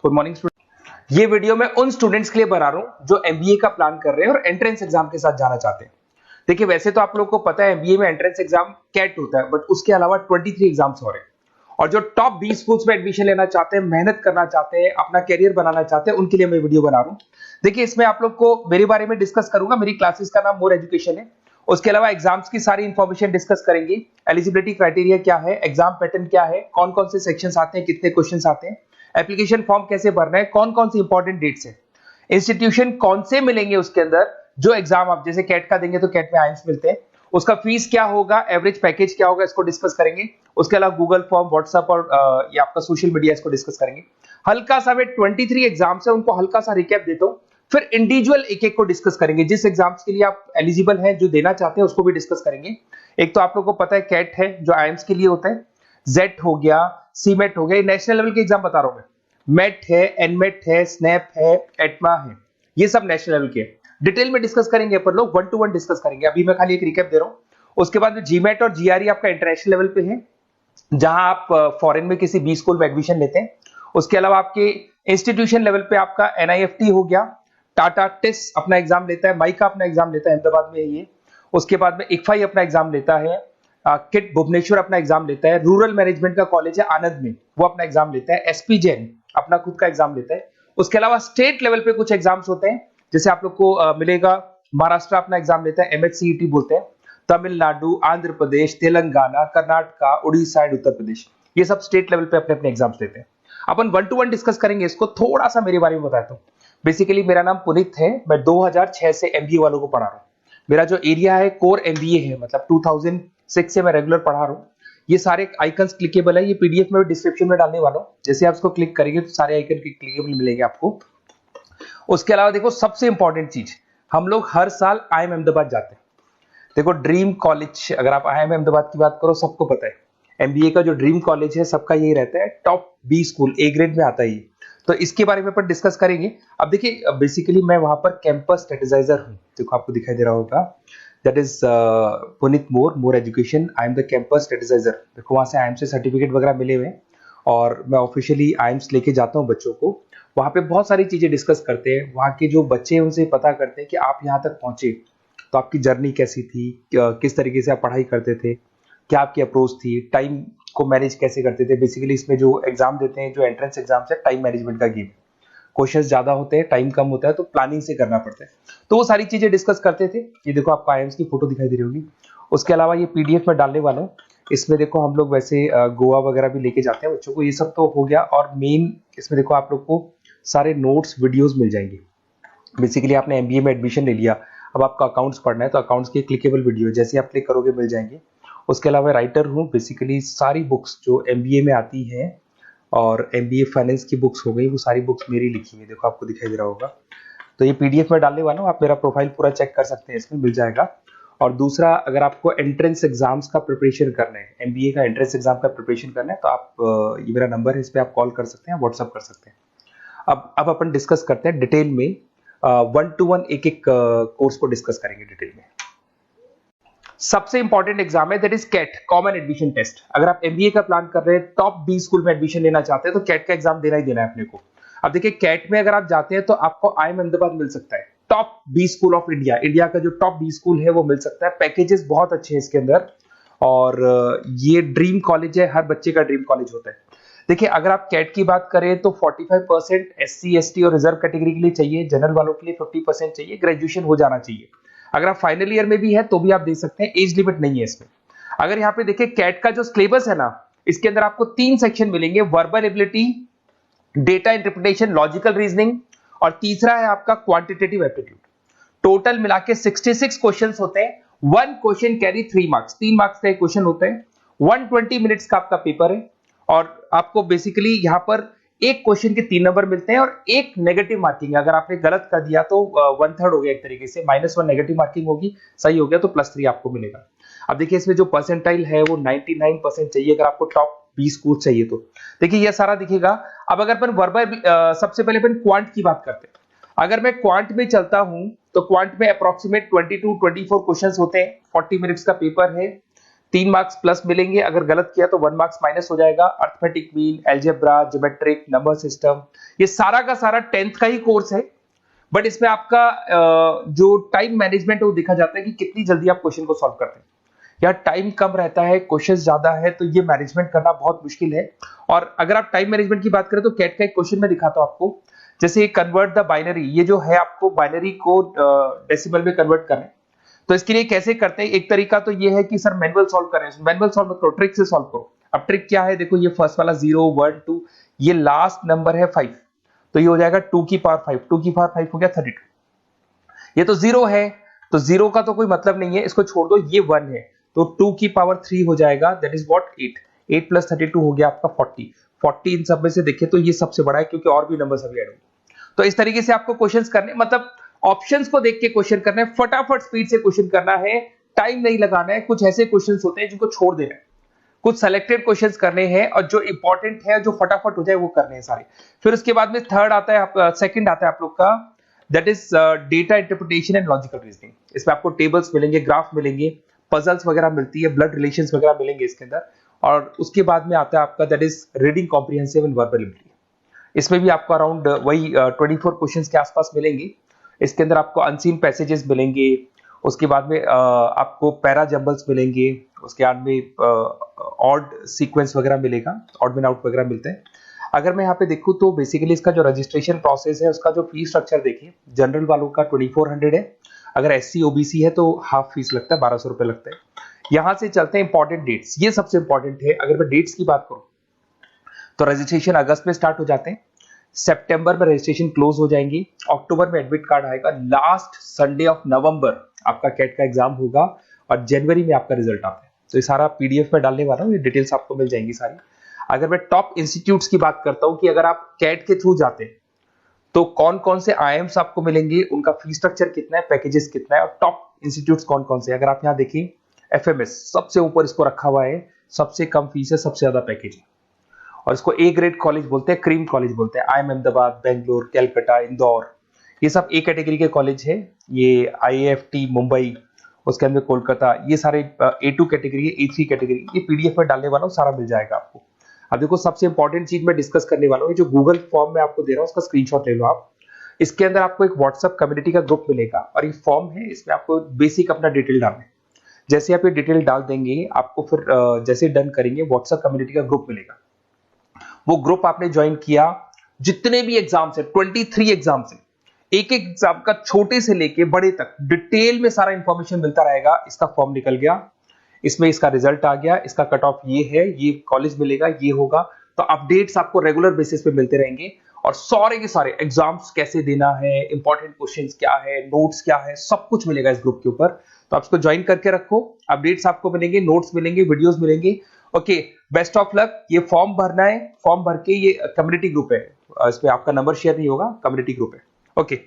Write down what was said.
Good morning student. ये video मैं उन स्टूडेंट्स के लिए बना रहा हूं जो एमबीए का प्लान कर रहे हैं और एंट्रेंस एग्जाम के साथ जाना चाहते हैं। देखिए वैसे तो आप लोगों को पता है एमबीए में एंट्रेंस एग्जाम कैट होता है, बट उसके अलावा 23 एग्जाम्स और हैं। और जो टॉप 20 स्कूल्स में एडमिशन लेना चाहते हैं, मेहनत करना चाहते हैं, अपना कैरियर बनाना चाहते हैं, उनके लिए मैं वीडियो बना रहा हूं। देखिए इसमें आप लोग को मेरे बारे में डिस्कस करूंगा। मेरी क्लासेस का नाम मोर एजुकेशन है। उसके अलावा एग्जाम्स की सारी इंफॉर्मेशन डिस्कस करेंगे। एलिजिबिलिटी क्राइटेरिया क्या है, एग्जाम पैटर्न क्या है, कौन कौन से सेक्शंस आते हैं, कितने क्वेश्चंस आते हैं, एप्लीकेशन फॉर्म कैसे भरना है, कौन कौन सी इंपॉर्टेंट डेट्स है, इंस्टीट्यूशन कौन से मिलेंगे उसके अंदर, जो एग्जाम आप जैसे कैट का देंगे तो कैट में आइम्स मिलते हैं, उसका फीस क्या होगा, एवरेज पैकेज क्या होगा, इसको डिस्कस करेंगे। उसके अलावा गूगल फॉर्म, व्हाट्सएप और ये आपका सोशल मीडिया, इसको डिस्कस करेंगे। हल्का सा मैं 23 एग्जाम्स है उनको हल्का सा रिकैप देता हूं, फिर इंडिविजुअल एक एक को डिस्कस करेंगे। जिस एग्जाम्स के लिए आप एलिजिबल हैं, जो देना चाहते हैं, उसको भी डिस्कस करेंगे। एक तो आप लोगों को पता है कैट है जो आईएम्स के लिए होता है, जेट हो गया, सीमेट हो गया, नेशनल लेवल के एग्जाम बता रहा हूं मैं। मेट है, एनमेट है, स्नैप है, एटमा है, ये सब नेशनल लेवल के। डिटेल में डिस्कस करेंगे अपन लोग, 1 to 1 डिस्कस करेंगे। अभी मैं खाली एक रिकैप दे रहा हूं। उसके बाद में जीमेट और जीआरई आपका इंटरनेशनल लेवल पे है, जहां आप फॉरेन में किसी बी स्कूल में एडमिशन लेते हैं। उसके अलावा आपके इंस्टीट्यूशन लेवल पे आपका एनआईएफटी हो गया, टाटा टिस अपना एग्जाम लेता है, माइका अपना एग्जाम लेता है, अहमदाबाद में है ये। उसके बाद में इक्फाई अपना एग्जाम लेता है, किट भुवनेश्वर अपना एग्जाम लेता है, रूरल मैनेजमेंट का कॉलेज है आनंद में, वो अपना एग्जाम लेता है, एसपी जैन अपना खुद का एग्जाम लेता है। उसके अलावा स्टेट लेवल पे कुछ एग्जाम्स होते हैं, जैसे आप लोग को मिलेगा महाराष्ट्र अपना एग्जाम लेता है, एमएचसीईटी बोलते हैं, तमिलनाडु, आंध्र प्रदेश, तेलंगाना, कर्नाटका, उड़ीसा एंड उत्तर प्रदेश, ये सब स्टेट लेवल पे अपने अपने एग्जाम्स लेते हैं। अपन 1 to 1 डिस्कस करेंगे इसको। थोड़ा सा मेरे बारे में बताता हूँ। बेसिकली मेरा नाम पुनीत है, मैं 2006 से एमबीए वालों को पढ़ा रहा हूँ। मेरा जो एरिया है कोर एमबीए है, मतलब 2006 से मैं रेगुलर पढ़ा रहा हूँ। ये सारे आइकन्स क्लिकेबल है, ये पीडीएफ में डिस्क्रिप्शन में डालने वाला हूँ। जैसे आप इसको क्लिक करेंगे तो सारे आइकन क्लिकेबल मिलेंगे आपको। उसके अलावा देखो सबसे इंपॉर्टेंट चीज, हम लोग हर साल आईएम अहमदाबाद जाते हैं। देखो ड्रीम कॉलेज, अगर आप आईएम अहमदाबाद की बात करो, सबको पता है एमबीए का जो ड्रीम कॉलेज है सबका यही रहता है, top B school, A grade में आता है ये। तो इसके बारे में अपन डिस्कस करेंगे। अब देखिए बेसिकली मैं वहां पर कैंपस स्ट्रेटेजाइजर हूँ, देखो आपको दिखाई दे रहा होगा, that is Puneet more education, I am the campus strategizer. देखो वहां से आईएम से सर्टिफिकेट वगैरह मिले हुए हैं और मैं ऑफिशियली आईएम्स लेके जाता हूँ बच्चों को। वहां पे बहुत सारी चीजें डिस्कस करते हैं, वहां के जो बच्चे हैं उनसे पता करते हैं कि आप यहाँ तक पहुंचे तो आपकी जर्नी कैसी थी, किस तरीके से आप पढ़ाई करते थे, क्या आपकी अप्रोच थी, टाइम को मैनेज कैसे करते थे। बेसिकली इसमें जो एग्जाम देते हैं, जो एंट्रेंस एग्जाम्स है, टाइम मैनेजमेंट का गेम, क्वेश्चंस ज्यादा होते हैं, टाइम कम होता है, तो प्लानिंग से करना पड़ता है। तो वो सारी चीजें डिस्कस करते थे। ये देखो आपको आईएम्स की फोटो दिखाई दे रही होगी। उसके अलावा ये पीडीएफ में डालने वाला हूँ। इसमें देखो हम लोग वैसे गोवा वगैरह भी लेके जाते हैं बच्चों को, ये सब तो हो गया। और मेन इसमें देखो आप लोग को सारे नोट्स, वीडियोस मिल जाएंगे। बेसिकली आपने एमबीए में एडमिशन ले लिया, अब आपका अकाउंट्स पढ़ना है तो अकाउंट्स की क्लिकेबल वीडियो जैसे आप क्लिक करोगे मिल जाएंगे। उसके अलावा राइटर हूँ, बेसिकली सारी बुक्स जो एमबीए में आती हैं और एमबीए फाइनेंस की बुक्स हो गई, वो सारी बुक्स मेरी लिखी हुई, देखो आपको दिखाई दे रहा होगा। तो ये पीडीएफ में डालने वाला हूँ, आप मेरा प्रोफाइल पूरा चेक कर सकते हैं, इसमें मिल जाएगा। और दूसरा, अगर आपको एंट्रेंस एग्जाम्स का प्रिपरेशन करना है, एमबीए का एंट्रेंस एग्जाम का प्रिपरेशन करना है, तो आप ये मेरा नंबर है, इस पर आप कॉल कर सकते हैं, व्हाट्सअप कर सकते हैं। अब अपन डिस्कस करते हैं डिटेल में, 1 to 1 एक एक कोर्स को डिस्कस करेंगे डिटेल में। सबसे इंपॉर्टेंट एग्जाम है that is CAT, common admission test. अगर आप एमबीए का प्लान कर रहे हैं, टॉप बी स्कूल में एडमिशन लेना चाहते हैं, तो कैट का एग्जाम देना ही देना है अपने को। अब देखिए कैट में अगर आप जाते हैं तो आपको आईएम अहमदाबाद मिल सकता है, top B school of India, India का जो टॉप बी स्कूल है वो मिल सकता है। पैकेजेस बहुत अच्छे हैं इसके अंदर, और ये ड्रीम कॉलेज है, हर बच्चे का ड्रीम कॉलेज होता है। देखिए अगर आप कैट की बात करें तो 45% एससी एसटी और रिजर्व कैटेगरी के लिए चाहिए, जनरल वालों के लिए 50% चाहिए, ग्रेजुएशन हो जाना चाहिए। अगर आप फाइनल ईयर में भी है तो भी आप दे सकते हैं, एज लिमिट नहीं है इसमें। अगर यहाँ पे देखिए कैट का जो सिलेबस है ना, इसके अंदर आपको 3 सेक्शन मिलेंगे, verbal ability, data interpretation, logical reasoning, और तीसरा है आपका क्वांटिटेटिव एप्टीट्यूड। टोटल मिला के 66 क्वेश्चंस होते हैं। 1 क्वेश्चन कैरी 3 मार्क्स, 3 मार्क्स का एक क्वेश्चन होता है। 120 मिनट्स का आपका पेपर है, और आपको बेसिकली यहाँ पर एक क्वेश्चन के 3 नंबर मिलते हैं और एक नेगेटिव मार्किंग है। अगर आपने गलत कर दिया तो 1/3 हो गया, एक तरीके से -1 नेगेटिव मार्किंग होगी, सही हो गया तो +3 आपको मिलेगा। अब देखिए इसमें जो परसेंटाइल है वो 99% चाहिए, अगर आपको टॉप 20 स्कोर चाहिए तो। देखिए ये सारा दिखेगा। अब अगर अपन वर्बल, सबसे पहले अपन क्वांट की बात करते हैं। अगर मैं क्वांट में चलता हूं तो क्वांट में अप्रोक्सीमेट 22-24 क्वेश्चंस होते हैं, 40 मिनट्स का पेपर है, 3 मार्क्स प्लस मिलेंगे, अगर गलत किया तो 1 मार्क्स माइनस हो जाएगा। Arithmetic mean, algebra, geometric, number system, ये सारा का सारा 10th का ही कोर्स है, बट इसमें आपका जो टाइम मैनेजमेंट है वो देखा जाता है कि कितनी जल्दी आप क्वेश्चन को सॉल्व करते हैं। या टाइम कम रहता है, क्वेश्चन ज्यादा है, तो ये मैनेजमेंट करना बहुत मुश्किल है। और अगर आप टाइम मैनेजमेंट की बात करें तो कैट का एक क्वेश्चन मैं दिखाता हूं आपको, जैसे कन्वर्ट द बाइनरी, ये जो है आपको बाइनरी को डेसिमल में कन्वर्ट करना है। तो इसके लिए कैसे करते हैं, एक तरीका तो ये है कि सर मैनुअल सॉल्व करें, मैनुअल सॉल्व करो, ट्रिक से सॉल्व करो। अब ट्रिक क्या है, देखो ये फर्स्ट वाला 0 1 2, ये लास्ट नंबर है 5, तो ये हो जाएगा 2 की पावर 5, 2 की पावर 5 हो गया 32। ये तो 0 है, तो 0 का तो कोई मतलब नहीं है, इसको छोड़ दो, ये 1 है, तो 2 की पावर 3 हो जाएगा, दैट इज व्हाट 8, 8 प्लस 32 हो गया आपका 40। 40 इन सब में से देखें तो ये सबसे बड़ा है, क्योंकि और भी नंबर अभी ऐड होंगे। तो इस तरीके से आपको क्वेश्चंस करने, मतलब ऑप्शंस को देख के क्वेश्चन करना है, फटाफट स्पीड से क्वेश्चन करना है, टाइम नहीं लगाना है। कुछ ऐसे क्वेश्चंस होते हैं जिनको छोड़ देना है, कुछ सेलेक्टेड क्वेश्चंस करने हैं, और जो इंपॉर्टेंट है, जो फटाफट हो जाए वो करने हैं सारे। फिर उसके बाद में थर्ड आता है, सेकंड आता है आप लोग का, that is data interpretation and logical reasoning. इसमें आपको टेबल्स मिलेंगे, ग्राफ मिलेंगे, पजल्स वगैरह मिलती है, ब्लड रिलेशंस वगैरह मिलेंगे इसके अंदर। और उसके बाद में आता है आपका that is reading comprehensive and verbal ability. इसमें भी आपको अराउंड वही 24 क्वेश्चंस के आसपास मिलेंगे। इसके अंदर आपको अनसीन पैसेजेस मिलेंगे, उसके बाद में आपको पैरा जंबल्स मिलेंगे, उसके बाद में ऑड सीक्वेंस वगैरह मिलेगा, ऑड में आउट वगैरह मिलते हैं। अगर मैं यहाँ पे देखूँ तो बेसिकली इसका जो रजिस्ट्रेशन प्रोसेस है, उसका जो फीस स्ट्रक्चर देखिए, जनरल वालों का 2400 है, अगर SC OBC है तो हाफ फीस लगता है, 1200 रुपए लगता है। यहाँ से चलते हैं इंपॉर्टेंट डेट्स, ये सबसे इंपॉर्टेंट है। अगर मैं डेट्स की बात करूँ तो रजिस्ट्रेशन अगस्त में स्टार्ट हो जाते हैं, सितंबर में रजिस्ट्रेशन क्लोज हो जाएंगी, अक्टूबर में एडमिट कार्ड आएगा, लास्ट संडे ऑफ नवंबर आपका कैट का एग्जाम होगा, और जनवरी में आपका रिजल्ट आता है। तो ये सारा PDF में डालने वाला हूँ, ये डिटेल्स आपको मिल जाएंगी सारी। अगर मैं टॉप इंस्टीट्यूट्स की बात करता हूँ कि अगर आप कैट के थ्रू जाते हैं तो कौन कौन से IIMs आपको मिलेंगे, उनका फीस स्ट्रक्चर कितना है, पैकेजेस कितना है, और टॉप इंस्टीट्यूट्स कौन कौन से। अगर आप यहाँ देखिए FMS सबसे ऊपर इसको रखा हुआ है, सबसे कम फीस है, सबसे ज्यादा पैकेज है, और इसको A ग्रेड कॉलेज बोलते हैं, क्रीम कॉलेज बोलते हैं। IIM अहमदाबाद, बेंगलोर, कैलकाटा, इंदौर, ये सब A कैटेगरी के कॉलेज है। ये IIFT मुंबई, उसके अंदर कोलकाता, ये सारे A2 कैटेगरी है, A3 कैटेगरी। ये PDF में डालने वाला हूँ, सारा मिल जाएगा आपको। अब देखो सबसे इंपॉर्टेंट चीज मैं डिस्कस करने वाला हूँ, जो गूगल फॉर्म में आपको दे रहा हूँ उसका स्क्रीनशॉट ले लो आप। इसके अंदर आपको एक व्हाट्सएप कम्युनिटी का ग्रुप मिलेगा, और ये फॉर्म है, इसमें आपको बेसिक अपना डिटेल डालना है। जैसे आप ये डिटेल डाल देंगे, आपको फिर जैसे डन करेंगे, व्हाट्सएप कम्युनिटी का ग्रुप मिलेगा। वो ग्रुप आपने ज्वाइन किया, जितने भी एग्जाम्स है, 23 एग्जाम्स है, एक एक एग्जाम का छोटे से लेके बड़े तक डिटेल में सारा इंफॉर्मेशन मिलता रहेगा। इसका फॉर्म निकल गया, इसमें इसका रिजल्ट आ गया, इसका कट ऑफ ये है, ये कॉलेज मिलेगा, ये होगा। तो अपडेट्स आपको रेगुलर बेसिस पे मिलते रहेंगे, और सारे के सारे एग्जाम्स कैसे देना है, इंपॉर्टेंट क्वेश्चंस क्या है, नोट्स क्या है, सब कुछ मिलेगा इस ग्रुप के ऊपर। तो आप इसको ज्वाइन करके रखो, अपडेट्स आपको मिलेंगे, नोट्स मिलेंगे, वीडियोस मिलेंगे। Okay, best of luck. ये फॉर्म भरना है, फॉर्म भर के, ये कम्युनिटी ग्रुप है, इस पे आपका नंबर शेयर नहीं होगा, कम्युनिटी ग्रुप है। ओके।